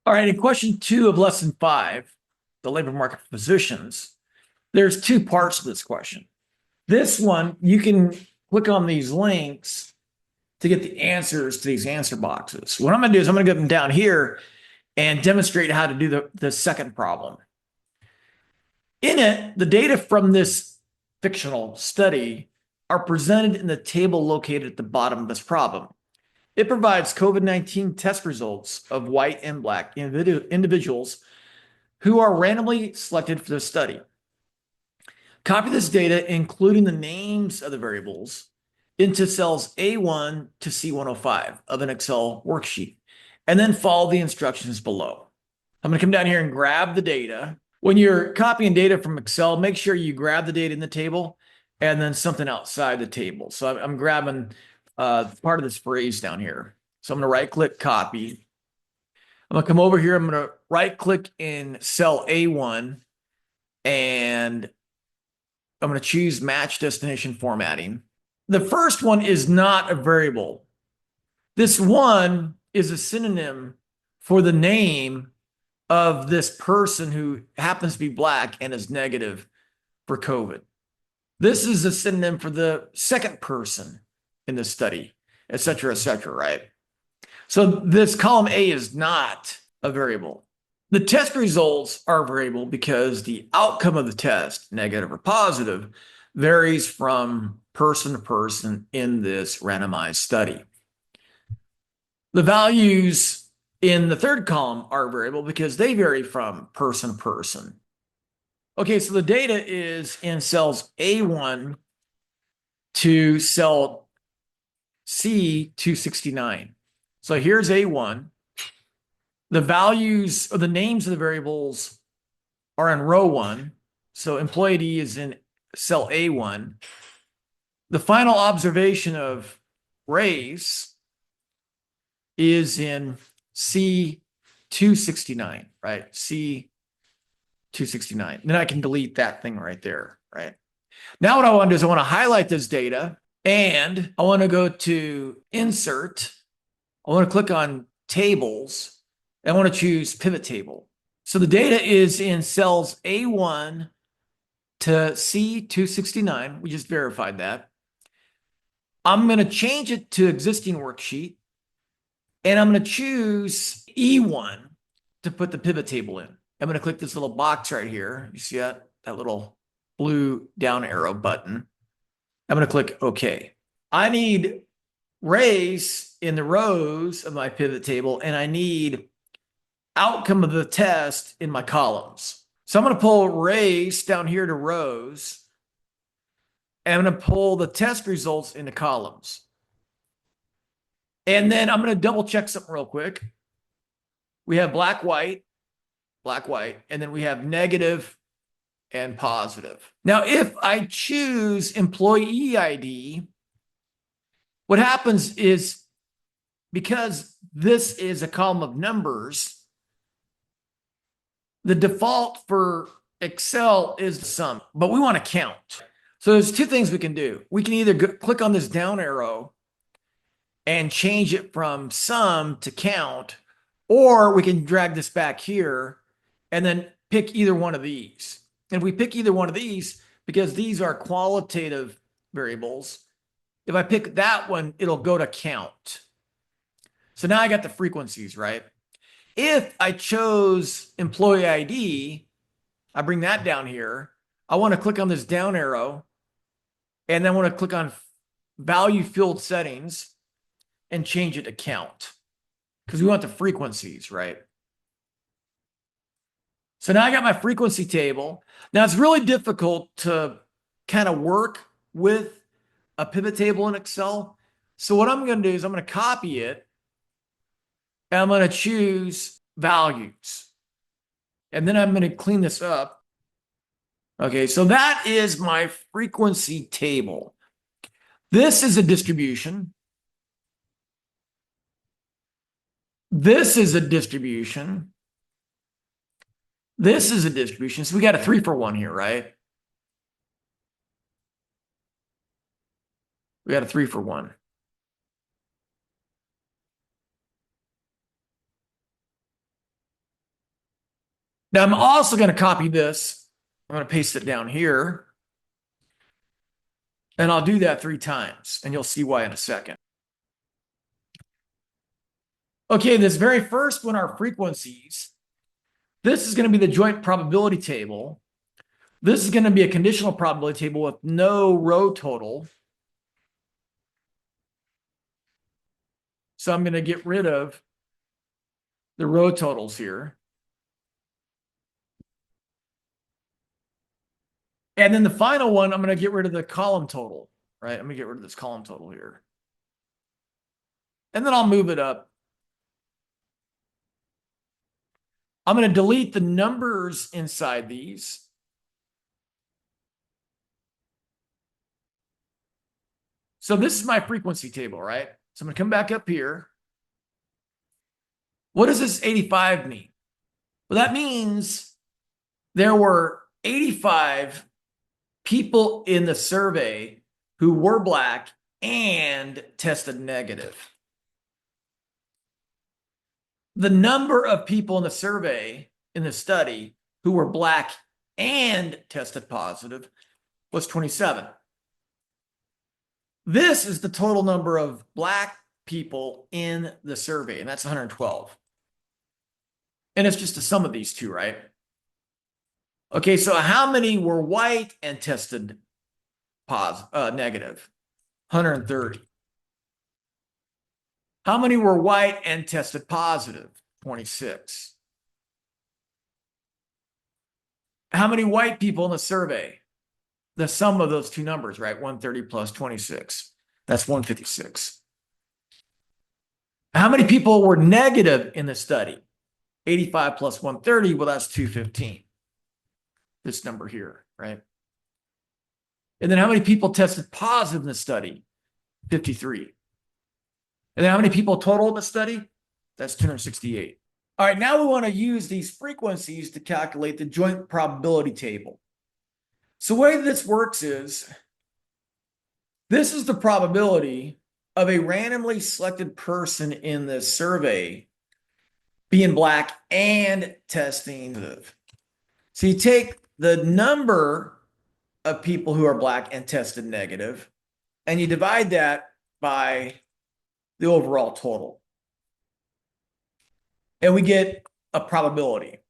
All right, in question 2 of lesson 5, the labor market for physicians, there's 2 parts to this question. This one, you can click on these links to get the answers to these answer boxes. What I'm going to do is I'm going to get them down here and demonstrate how to do the second problem. In it, the data from this fictional study are presented in the table located at the bottom of this problem. It provides COVID-19 test results of white and black individuals who are randomly selected for the study. Copy this data, including the names of the variables, into cells A1 to C105 of an Excel worksheet, and then follow the instructions below. I'm going to come down here and grab the data. When you're copying data from Excel, make sure you grab the data in the table and then something outside the table. So I'm grabbing part of this phrase down here. So I'm going to right-click copy. I'm going to come over here. I'm going to right-click in cell A1, and I'm going to choose match destination formatting. The first one is not a variable. This one is a synonym for the name of this person who happens to be black and is negative for COVID. This is a synonym for the second person in the study, et cetera, right? So this column A is not a variable. The test results are a variable because the outcome of the test, negative or positive, varies from person to person in this randomized study. The values in the third column are variable because they vary from person to person. Okay, so the data is in cells A1 to cell C269. So here's A1. The values or the names of the variables are in row 1. So employee ID is in cell A1. The final observation of race is in C269, right? C269. Then I can delete that thing right there, right? Now what I want to do is I want to highlight this data and I want to go to Insert. I want to click on Tables. I want to choose Pivot Table. So the data is in cells A1 to C269. We just verified that. I'm going to change it to existing worksheet. And I'm going to choose E1 to put the pivot table in. I'm going to click this little box right here. You see that little blue down arrow button. I'm going to click OK. I need race in the rows of my pivot table, and I need outcome of the test in my columns. So I'm going to pull race down here to rows, and I'm going to pull the test results into columns. And then I'm going to double check something real quick. We have black, white, and then we have negative and positive. Now, if I choose employee ID, what happens is because this is a column of numbers, the default for Excel is the sum, but we want to count. So there's 2 things we can do. We can either click on this down arrow and change it from sum to count, or we can drag this back here and then pick either one of these. And if we pick either one of these, because these are qualitative variables, if I pick that one, it'll go to count. So now I got the frequencies, right? If I chose employee ID, I bring that down here. I want to click on this down arrow, and then I want to click on value field settings and change it to count because we want the frequencies, right? So now I got my frequency table. Now it's really difficult to kind of work with a pivot table in Excel. So what I'm going to do is I'm going to copy it and I'm going to choose values. And then I'm going to clean this up. Okay, so that is my frequency table. This is a distribution. This is a distribution. This is a distribution. So we got a 3-for-1 here, right? We got a 3-for-1. Now I'm also going to copy this. I'm going to paste it down here. And I'll do that 3 times, and you'll see why in a second. Okay, this very first one are frequencies. This is going to be the joint probability table. This is going to be a conditional probability table with no row total. So I'm going to get rid of the row totals here. And then the final one, I'm going to get rid of the column total, right? I'm going to get rid of this column total here. And then I'll move it up. I'm going to delete the numbers inside these. So this is my frequency table, right? So I'm going to come back up here. What does this 85 mean? Well, that means there were 85 people in the survey who were Black and tested negative. The number of people in the survey, in the study, who were Black and tested positive was 27. This is the total number of Black people in the survey, and that's 112. And it's just a sum of these two, right? Okay, so how many were white and tested negative? 130. How many were white and tested positive? 26. How many white people in the survey? The sum of those two numbers, right? 130 plus 26. That's 156. How many people were negative in the study? 85 plus 130, well, that's 215. This number here, right? And then how many people tested positive in the study? 53. And then how many people total in the study? That's 268. All right, now we want to use these frequencies to calculate the joint probability table. So the way this works is, this is the probability of a randomly selected person in this survey being Black and testing positive. So you take the number of people who are Black and tested negative, and you divide that by the overall total. And we get a probability.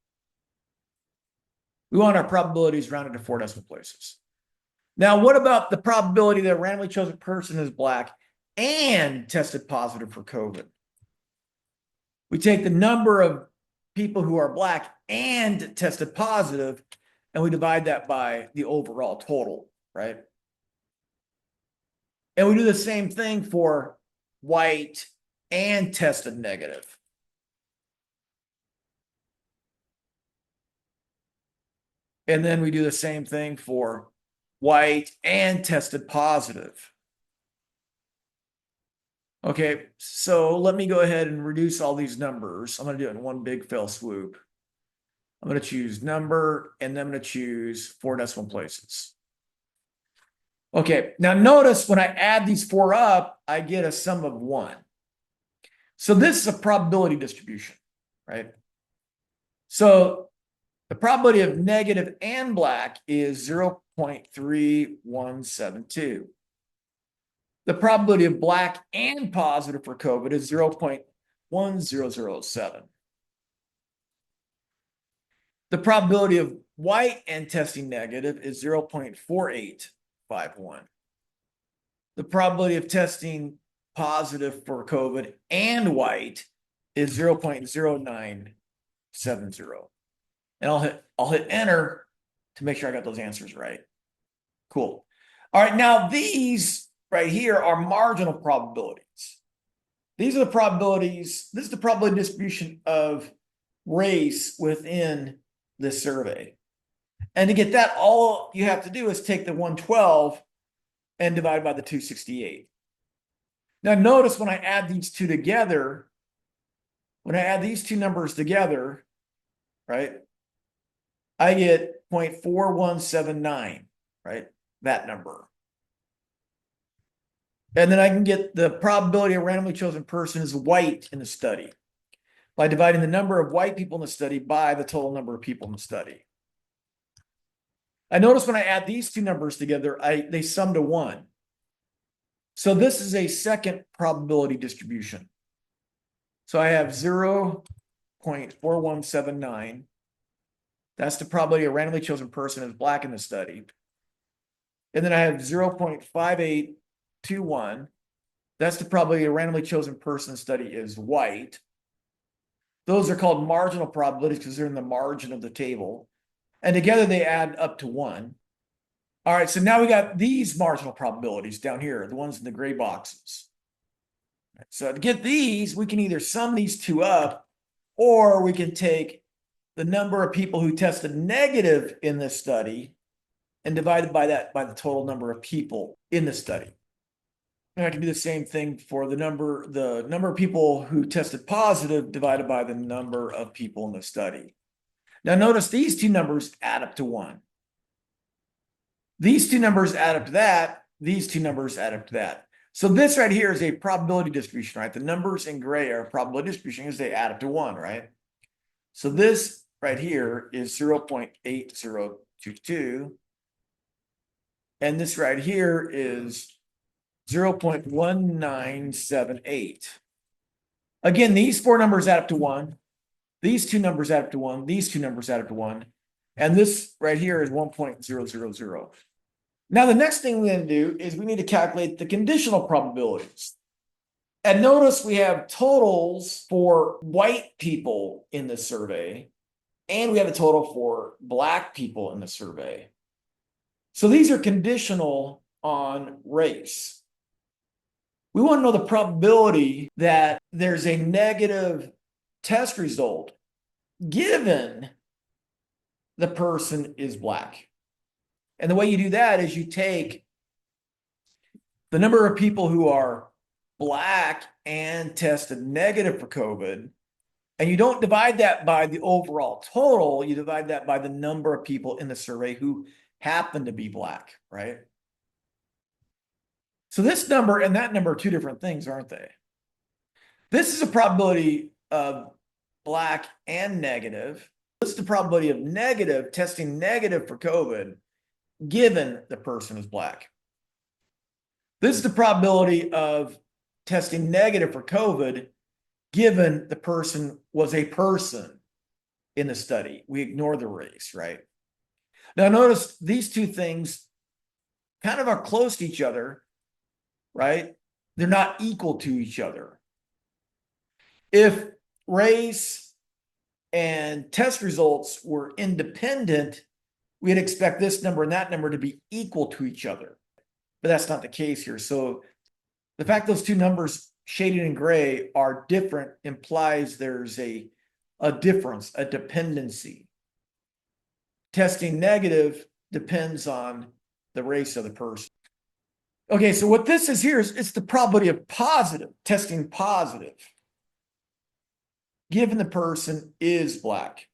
We want our probabilities rounded to 4 decimal places. Now, what about the probability that a randomly chosen person is Black and tested positive for COVID? We take the number of people who are Black and tested positive, and we divide that by the overall total, right? And we do the same thing for white and tested negative. And then we do the same thing for white and tested positive. Okay, so let me go ahead and reduce all these numbers. I'm going to do it in one big fell swoop. I'm going to choose number, and then I'm going to choose 4 decimal places. Okay, now notice when I add these 4 up, I get a sum of 1. So this is a probability distribution, right? So the probability of negative and Black is 0.3172. The probability of Black and positive for COVID is 0.1007. The probability of white and testing negative is 0.4851. The probability of testing positive for COVID and white is 0.0970. And I'll hit enter to make sure I got those answers right. Cool. All right, now these right here are marginal probabilities. These are the probabilities. This is the probability distribution of race within this survey. And to get that, all you have to do is take the 112 and divide by the 268. Now notice when I add these two together, when I add these two numbers together, right, I get 0.4179, right? That number. And then I can get the probability a randomly chosen person is white in the study. by dividing the number of white people in the study by the total number of people in the study. I notice when I add these two numbers together, they sum to 1. So this is a second probability distribution. So I have 0.4179. That's the probability a randomly chosen person is black in the study. And then I have 0.5821. That's the probability a randomly chosen person in the study is white. Those are called marginal probabilities because they're in the margin of the table. And together they add up to 1. All right, so now we got these marginal probabilities down here, the ones in the gray boxes. So to get these, we can either sum these two up, or we can take the number of people who tested negative in this study and divide it by that, by the total number of people in the study. And I can do the same thing for the number of people who tested positive divided by the number of people in the study. Now notice these two numbers add up to 1. These two numbers add up to that. These two numbers add up to that. So this right here is a probability distribution, right? The numbers in gray are a probability distribution because they add up to 1, right? So this right here is 0.8022. And this right here is 0.1978. Again, these four numbers add up to 1. These two numbers add up to 1. These two numbers add up to 1. And this right here is 1.000. Now, the next thing we're going to do is we need to calculate the conditional probabilities. And notice we have totals for white people in the survey, and we have a total for black people in the survey. So these are conditional on race. We want to know the probability that there's a negative test result given the person is black. And the way you do that is you take the number of people who are black and tested negative for COVID, and you don't divide that by the overall total, you divide that by the number of people in the survey who happen to be black, right? So this number and that number are two different things, aren't they? This is a probability of black and negative. This is the probability of negative, testing negative for COVID, given the person is black. This is the probability of testing negative for COVID, given the person was a person in the study. We ignore the race, right? Now notice these two things kind of are close to each other, right? They're not equal to each other. If race and test results were independent, we'd expect this number and that number to be equal to each other. But that's not the case here. So the fact those two numbers shaded in gray are different implies there's a difference, a dependency. Testing negative depends on the race of the person. Okay, so what this is here is it's the probability of positive, testing positive, given the person is black.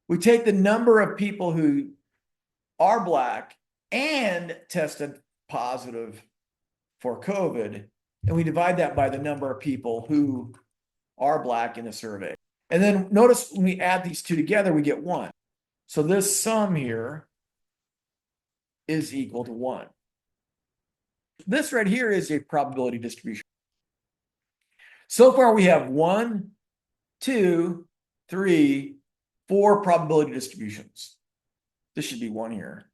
We take the number of people who are black and tested positive for COVID, and we divide that by the number of people who are black in the survey. And then notice when we add these two together, we get 1. So this sum here is equal to 1. This right here is a probability distribution. So far we have 1, 2, 3, 4 probability distributions. This should be 1 here.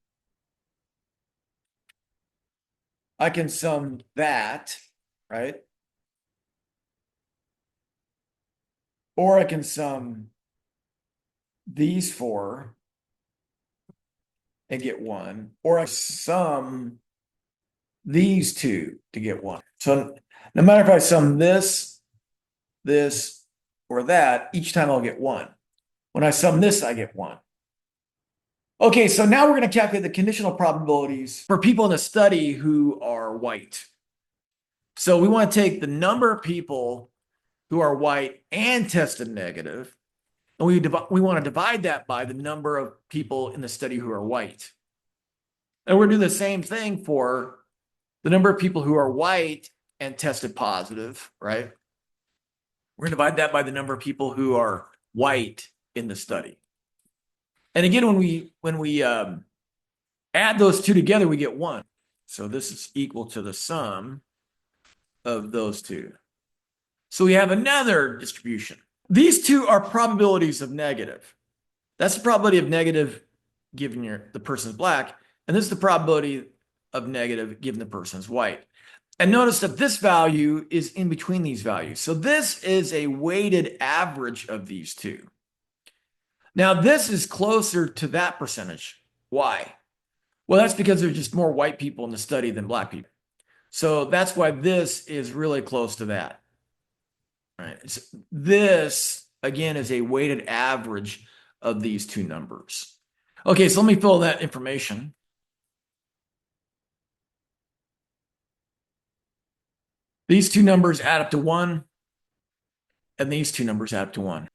I can sum that, right? Or I can sum these 4 and get 1. Or I sum these 2 to get 1. So no matter if I sum this, or that, each time I'll get 1. When I sum this, I get 1. Okay, so now we're going to calculate the conditional probabilities for people in the study who are white. So we want to take the number of people who are white and tested negative, and we want to divide that by the number of people in the study who are white. And we're going to do the same thing for the number of people who are white and tested positive, right? We're going to divide that by the number of people who are white in the study. And again, when we add those two together, we get 1. So this is equal to the sum of those two. So we have another distribution. These two are probabilities of negative. That's the probability of negative given the person's black, and this is the probability of negative given the person's white. And notice that this value is in between these values. So this is a weighted average of these two. Now this is closer to that percentage. Why? Well, that's because there's just more white people in the study than black people. So that's why this is really close to that. All right. So this, again, is a weighted average of these two numbers. Okay, so let me fill that information. These two numbers add up to 1, and these two numbers add up to 1.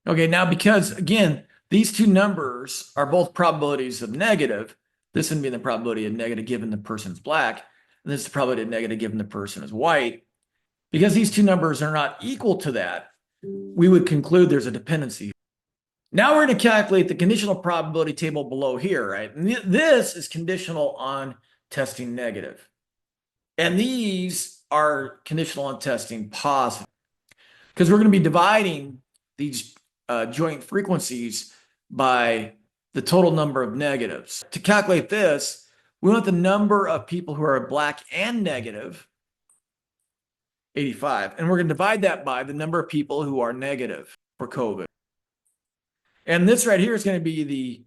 Okay, now because, again, these two numbers are both probabilities of negative, this would be the probability of negative given the person's black, and this is the probability of negative given the person is white. Because these two numbers are not equal to that, we would conclude there's a dependency. Now we're going to calculate the conditional probability table below here, right? And this is conditional on testing negative. And these are conditional on testing positive. Because we're going to be dividing these joint frequencies by the total number of negatives. To calculate this, we want the number of people who are black and negative, 85. And we're going to divide that by the number of people who are negative for COVID. And this right here is going to be the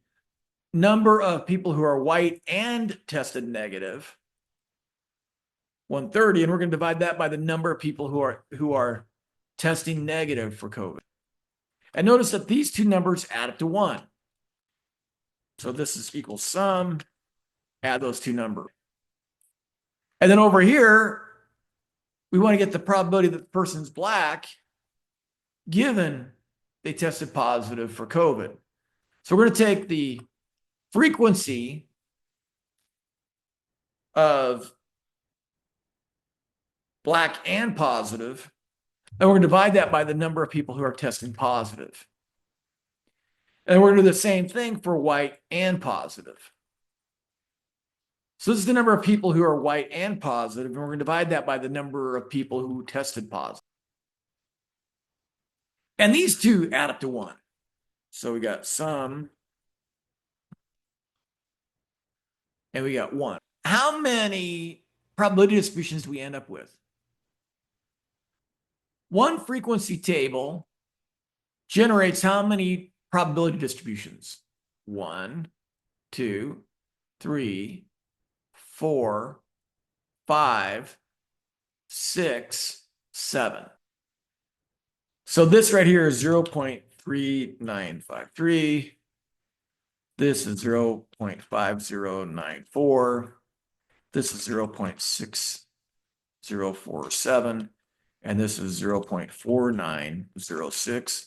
number of people who are white and tested negative, 130. And we're going to divide that by the number of people who are testing negative for COVID. And notice that these two numbers add up to 1. So this is equal sum, add those two numbers. And then over here, we want to get the probability that the person's black given they tested positive for COVID. So we're going to take the frequency of black and positive, and we're going to divide that by the number of people who are testing positive. And we're going to do the same thing for white and positive. So this is the number of people who are white and positive, and we're going to divide that by the number of people who tested positive. And these two add up to 1. So we got sum, and we got 1. How many probability distributions do we end up with? One frequency table generates how many probability distributions? 1, 2, 3, 4, 5, 6, 7. So this right here is 0.3953. This is 0.5094. This is 0.6047. And this is 0.4906.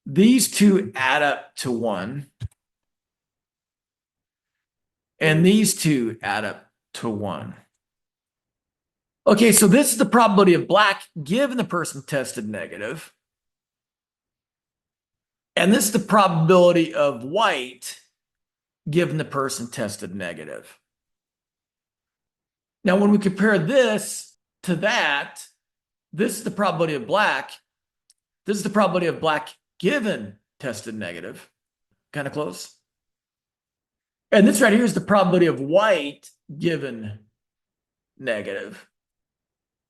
These two add up to 1. And these two add up to 1. Okay, so this is the probability of black given the person tested negative. And this is the probability of white given the person tested negative. Now, when we compare this to that, this is the probability of black. This is the probability of black given tested negative. Kind of close. And this right here is the probability of white given negative.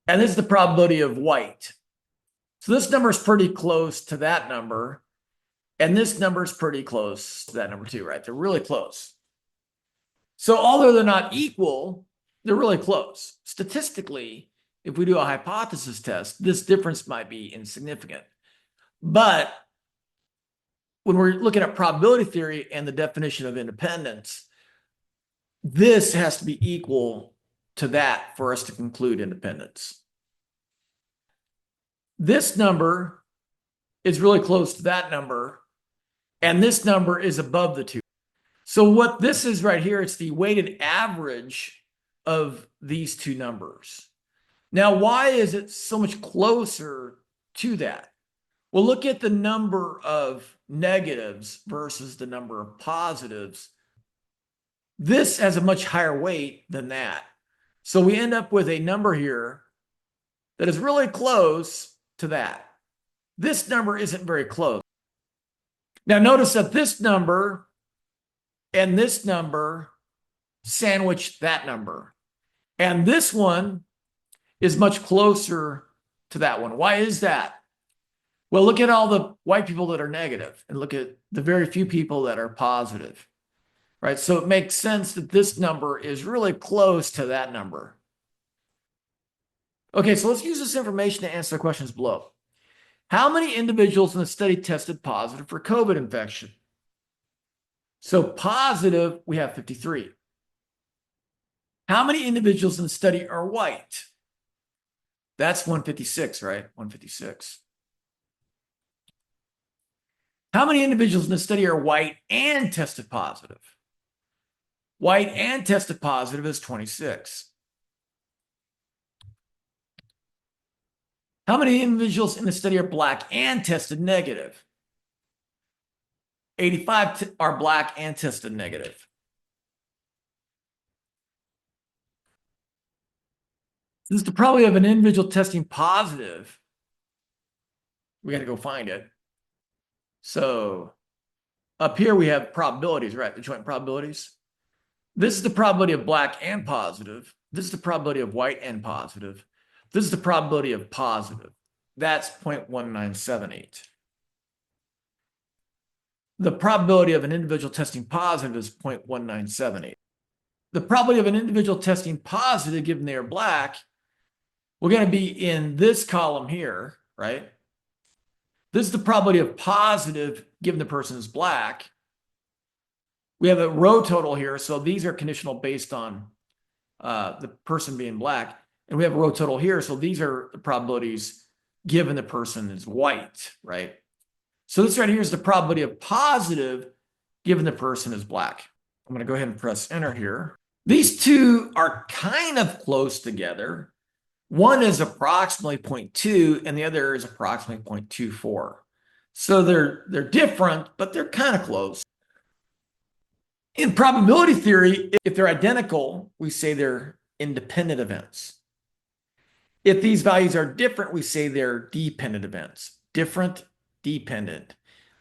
And this is the probability of white. So this number is pretty close to that number. And this number is pretty close to that number too, right? They're really close. So although they're not equal, they're really close. Statistically, if we do a hypothesis test, this difference might be insignificant. But when we're looking at probability theory and the definition of independence, this has to be equal to that for us to conclude independence. This number is really close to that number, and this number is above the two. So what this is right here, it's the weighted average of these two numbers. Now, why is it so much closer to that? Well, look at the number of negatives versus the number of positives. This has a much higher weight than that. So we end up with a number here that is really close to that. This number isn't very close. Now, notice that this number and this number sandwich that number. And this one is much closer to that one. Why is that? Well, look at all the white people that are negative and look at the very few people that are positive, right? So it makes sense that this number is really close to that number. Okay, so let's use this information to answer the questions below. How many individuals in the study tested positive for COVID infection? So positive, we have 53. How many individuals in the study are white? That's 156, right? 156. How many individuals in the study are white and tested positive? White and tested positive is 26. How many individuals in the study are black and tested negative? 85 are black and tested negative. This is the probability of an individual testing positive. We got to go find it. So up here we have probabilities, right? The joint probabilities. This is the probability of black and positive. This is the probability of white and positive. This is the probability of positive. That's 0.1978. The probability of an individual testing positive is 0.1978. The probability of an individual testing positive, given they are black, we're going to be in this column here, right? This is the probability of positive, given the person is black. We have a row total here, so these are conditional based on the person being black. And we have a row total here, so these are the probabilities given the person is white, right? So this right here is the probability of positive given the person is black. I'm going to go ahead and press enter here. These two are kind of close together. One is approximately 0.2 and the other is approximately 0.24. So they're different, but they're kind of close. In probability theory, if they're identical, we say they're independent events. If these values are different, we say they're dependent events. Different, dependent.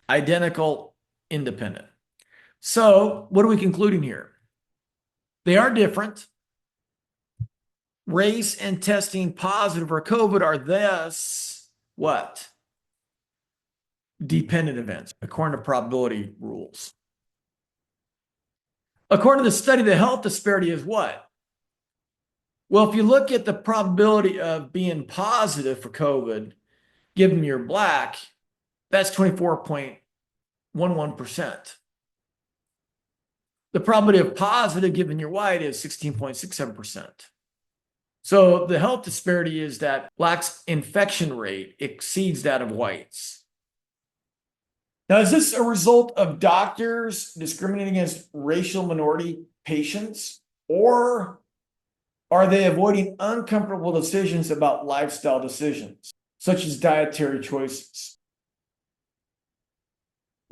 Identical, independent. So what are we concluding here? They are different. Race and testing positive for COVID are thus what? Dependent events, according to probability rules. According to the study, the health disparity is what? Well, if you look at the probability of being positive for COVID, given you're black, that's 24.11%. The probability of positive given you're white is 16.67%. So the health disparity is that blacks' infection rate exceeds that of whites. Now, is this a result of doctors discriminating against racial minority patients, or are they avoiding uncomfortable decisions about lifestyle decisions, such as dietary choices?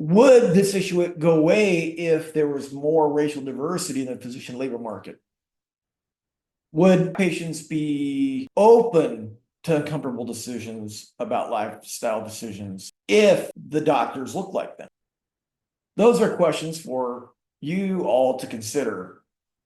Would this issue go away if there was more racial diversity in the physician labor market? Would patients be open to uncomfortable decisions about lifestyle decisions if the doctors look like them? Those are questions for you all to consider